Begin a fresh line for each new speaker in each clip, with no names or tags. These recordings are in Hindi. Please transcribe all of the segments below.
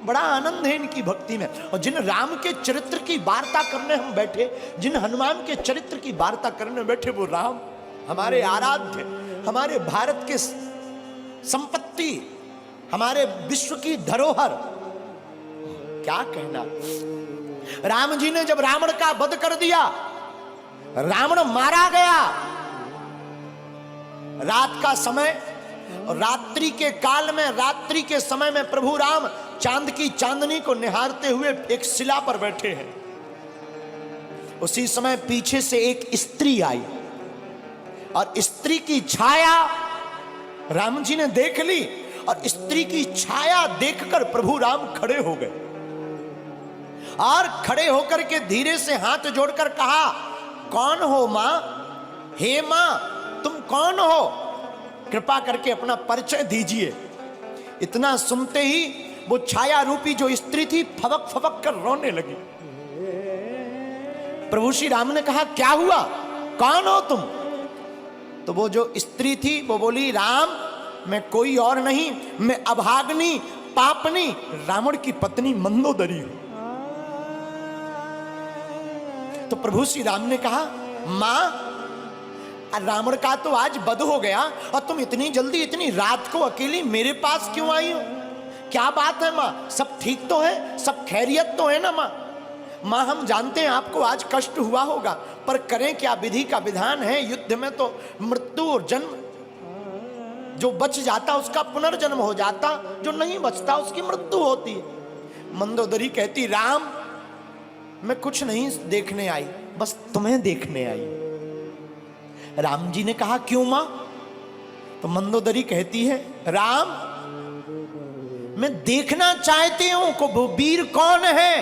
बड़ा आनंद है इनकी भक्ति में। और जिन राम के चरित्र की वार्ता करने हम बैठे, जिन हनुमान के चरित्र की वार्ता करने बैठे, वो राम हमारे आराध्य, हमारे भारत के संपत्ति, हमारे विश्व की धरोहर, क्या कहना। राम जी ने जब रावण का वध कर दिया, रावण मारा गया, रात का समय, रात्रि के काल में, रात्रि के समय में प्रभु राम चांद की चांदनी को निहारते हुए एक शिला पर बैठे हैं। उसी समय पीछे से एक स्त्री आई और स्त्री की छाया राम जी ने देख ली, और स्त्री की छाया देखकर प्रभु राम खड़े हो गए, और खड़े होकर के धीरे से हाथ जोड़कर कहा, कौन हो मां? हे मां, तुम कौन हो? कृपा करके अपना परिचय दीजिए। इतना सुनते ही वो छाया रूपी जो स्त्री थी फबक फबक कर रोने लगी। प्रभु श्री राम ने कहा, क्या हुआ, कौन हो तुम? तो वो जो स्त्री थी वो बोली, राम मैं कोई और नहीं, मैं अभाग्नि पापनी रावण की पत्नी मंदोदरी हूं। तो प्रभु श्री राम ने कहा, मां रावण का तो आज वध हो गया, और तुम इतनी जल्दी इतनी रात को अकेली मेरे पास क्यों आई हो? क्या बात है मां, सब ठीक तो है, सब खैरियत तो है ना मां? मां हम जानते हैं आपको आज कष्ट हुआ होगा, पर करें क्या, विधि का विधान है, युद्ध में तो मृत्यु और जन्म, जो बच जाता उसका पुनर्जन्म हो जाता, जो नहीं बचता उसकी मृत्यु होती है। मंदोदरी कहती, राम मैं कुछ नहीं देखने आई, बस तुम्हें देखने आई। राम जी ने कहा, क्यों मां? तो मंदोदरी कहती है, राम मैं देखना चाहती हूं कि वो वीर कौन है,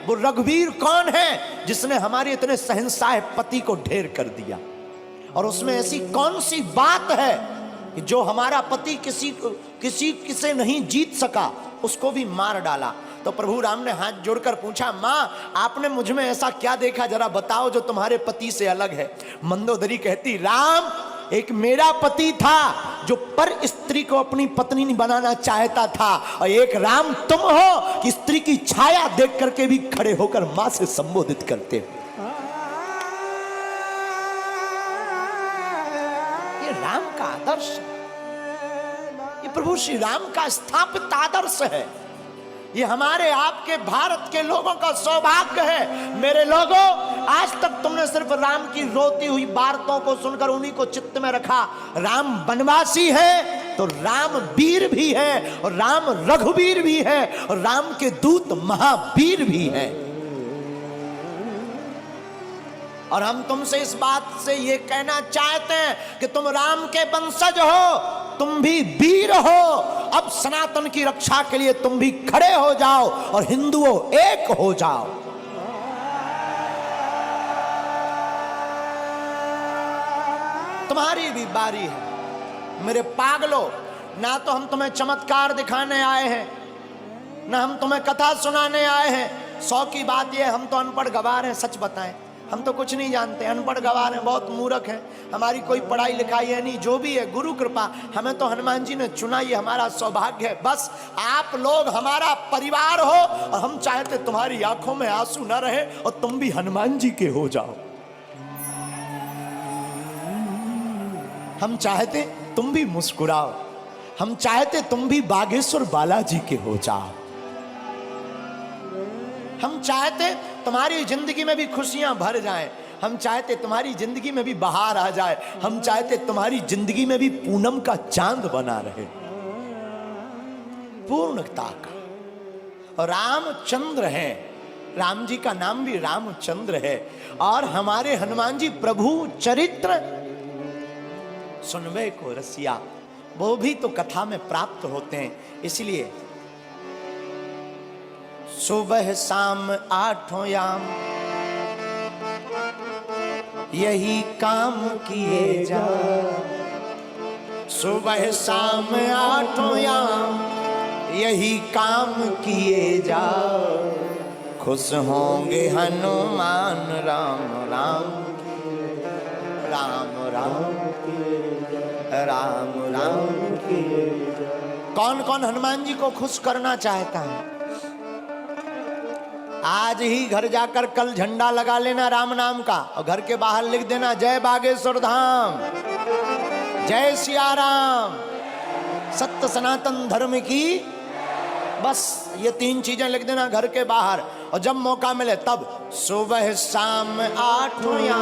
वो रघुवीर कौन है जिसने हमारे इतने शहंशाह पति को ढेर कर दिया, और उसमें ऐसी कौन सी बात है कि जो हमारा पति किसी से नहीं जीत सका, उसको भी मार डाला। तो प्रभु राम ने हाथ जोड़कर पूछा, मां आपने मुझ में ऐसा क्या देखा, जरा बताओ जो तुम्हारे पति से अलग है। मंदोदरी कहती, राम एक मेरा पति था जो पर स्त्री को अपनी पत्नी नहीं बनाना चाहता था, और एक राम तुम हो कि स्त्री की छाया देख करके भी खड़े होकर मां से संबोधित करते हो। ये राम का आदर्श, ये प्रभु श्री राम का स्थापित आदर्श है। ये हमारे आपके भारत के लोगों का सौभाग्य है। मेरे लोगों, आज तक तुमने सिर्फ राम की रोती हुई वार्ताओं को सुनकर उन्हीं को चित्त में रखा। राम वनवासी है तो राम वीर भी है, और राम रघुवीर भी है, और राम के दूत महावीर भी है। और हम तुमसे इस बात से ये कहना चाहते हैं कि तुम राम के वंशज हो, तुम भी वीर हो। अब सनातन की रक्षा के लिए तुम भी खड़े हो जाओ और हिंदुओं एक हो जाओ। तुम्हारी भी बारी है मेरे पागलों। ना तो हम तुम्हें चमत्कार दिखाने आए हैं, ना हम तुम्हें कथा सुनाने आए हैं। 100 की बात यह, हम तो अनपढ़ गवार हैं। सच बताएं, हम तो कुछ नहीं जानते, अनपढ़ गवार हैं, बहुत मूर्ख हैं, हमारी कोई पढ़ाई लिखाई है नहीं। जो भी है गुरु कृपा, हमें तो हनुमान जी ने चुना, ये हमारा सौभाग्य है। बस आप लोग हमारा परिवार हो, और हम चाहते तुम्हारी आंखों में आंसू न रहे और तुम भी हनुमान जी के हो जाओ। हम चाहते तुम भी मुस्कुराओ, हम चाहते तुम भी बागेश्वर बालाजी के हो जाओ। हम चाहते तुम्हारी जिंदगी में भी खुशियां भर जाएं, हम चाहते तुम्हारी जिंदगी में भी बहार आ जाए, हम चाहते तुम्हारी जिंदगी में भी पूनम का चांद बना रहे, पूर्णता का। और रामचंद्र हैं, राम जी का नाम भी रामचंद्र है। और हमारे हनुमान जी प्रभु चरित्र सुनवे को रसिया, वो भी तो कथा में प्राप्त होते हैं। इसलिए सुबह शाम आठों याम यही काम किए जा, सुबह शाम आठों याम यही काम किए जा, खुश होंगे हनुमान राम राम राम राम राम राम। कौन कौन हनुमान जी को खुश करना चाहता है? आज ही घर जाकर कल झंडा लगा लेना राम नाम का, और घर के बाहर लिख देना जय बागेश्वर धाम, जय सिया राम, सत्य सनातन धर्म की। बस ये 3 चीजें लिख देना घर के बाहर, और जब मौका मिले तब सुबह शाम 8 या